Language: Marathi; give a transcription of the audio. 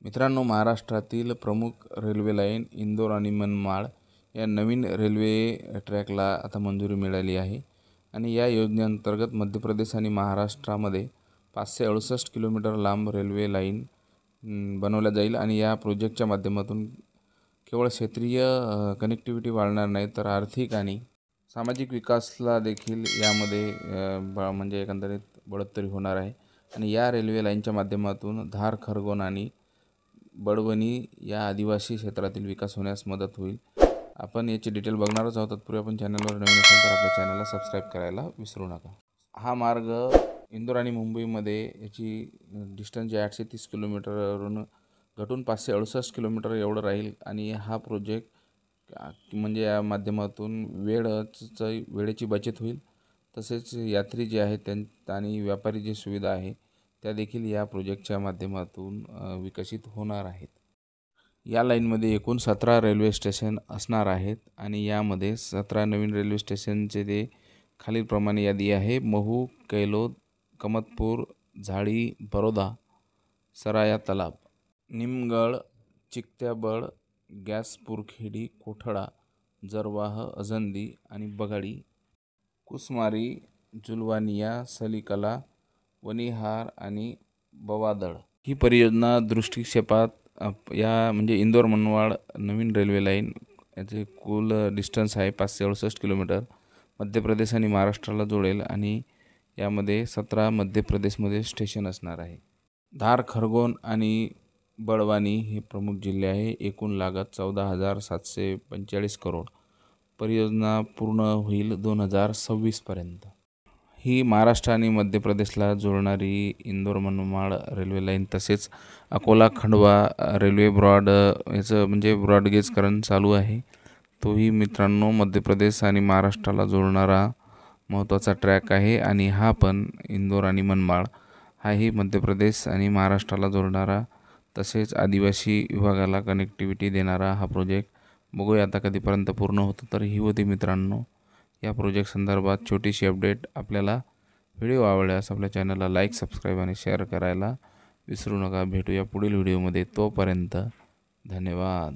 मित्रांनो, महाराष्ट्रातील प्रमुख रेल्वे लाईन इंदोर आणि मनमाड या नवीन रेल्वे ट्रॅकला आता मंजुरी मिळाली आहे आणि या योजनेअंतर्गत मध्य प्रदेश आणि महाराष्ट्रामध्ये 568 किलोमीटर लांब रेल्वे लाईन बनवल्या जाईल आणि या प्रोजेक्टच्या माध्यमातून केवळ क्षेत्रीय कनेक्टिव्हिटी वाढणार नाही तर आर्थिक आणि सामाजिक विकासला देखील यामध्ये म्हणजे एकंदरीत बढोतरी होणार आहे आणि या रेल्वे लाईनच्या माध्यमातून धार, खरगोन आणि बडवणी या आदिवासी क्षेत्रातील विकास होण्यास मदत होईल। आपण याची डिटेल बघणारच आहोत। तत्पूर्वी आपण चॅनलवर नवीन असाल तर आपल्या चॅनलला सबस्क्राईब करायला विसरू नका। हा मार्ग इंदोर आणि मुंबईमध्ये याची डिस्टन्स 830 किलोमीटरवरून घटून 568 किलोमीटर एवढं राहील आणि हा प्रोजेक्ट म्हणजे या माध्यमातून वेळेची बचत होईल, तसेच यात्री जे आहेत आणि व्यापारी जी सुविधा आहे त्या देखील या प्रोजेक्टच्या माध्यमातून विकसित होणार आहेत। या लाईनमध्ये एकूण 17 रेल्वे स्टेशन असणार आहेत आणि यामध्ये 17 नवीन रेल्वे स्टेशनचे ते खालीलप्रमाणे यादी आहे। महू, कैलोद, कमतपूर, झाडी, बरोदा, सराया तलाब, निमगढ़, चिकत्याबड़, गॅसपुरखेडी, कोठडा, जरवाह, अजंदी आणि बगाडी, कुसमारी, जुलवानिया, सलीकला, वनिहार आणि बवादड़। ही परियोजना दृष्टिक्षेपात या म्हणजे इंदोर मनमाड नवीन रेल्वे लाईन याचे कुल डिस्टन्स आहे 568 किलोमीटर, मध्य प्रदेश आणि महाराष्ट्राला जोडेल आणि यामध्ये 17 मध्य प्रदेशमध्ये स्टेशन असणार आहे। धार, खरगोन आणि बड़वानी हे प्रमुख जिल्हे आहे। एकूण लागत 14,745 करोड। परियोजना पूर्ण होईल 2026 पर्यंत। ही महाराष्ट्र आणि मध्य प्रदेशला जोडणारी इंदोर मनमाड रेल्वे लाईन तसेच अकोला खंडवा रेल्वे याचं म्हणजे ब्रॉडगेजकरण चालू आहे। तोही मित्रांनो मध्य प्रदेश आणि महाराष्ट्राला जोडणारा महत्त्वाचा ट्रॅक आहे आणि हा पण इंदोर आणि मनमाड हाही मध्य प्रदेश आणि महाराष्ट्राला जोडणारा तसेच आदिवासी विभागाला कनेक्टिव्हिटी देणारा हा प्रोजेक्ट। बघूया आता कधीपर्यंत पूर्ण होतो। तर ही होती मित्रांनो या प्रोजेक्ट संदर्भात छोटीशी अपडेट। आपल्याला व्हिडिओ आवडल्यास आपल्या चॅनलला लाईक, सबस्क्राईब आणि शेअर करायला विसरू नका। भेटूया पुढील व्हिडिओमध्ये, तोपर्यंत धन्यवाद।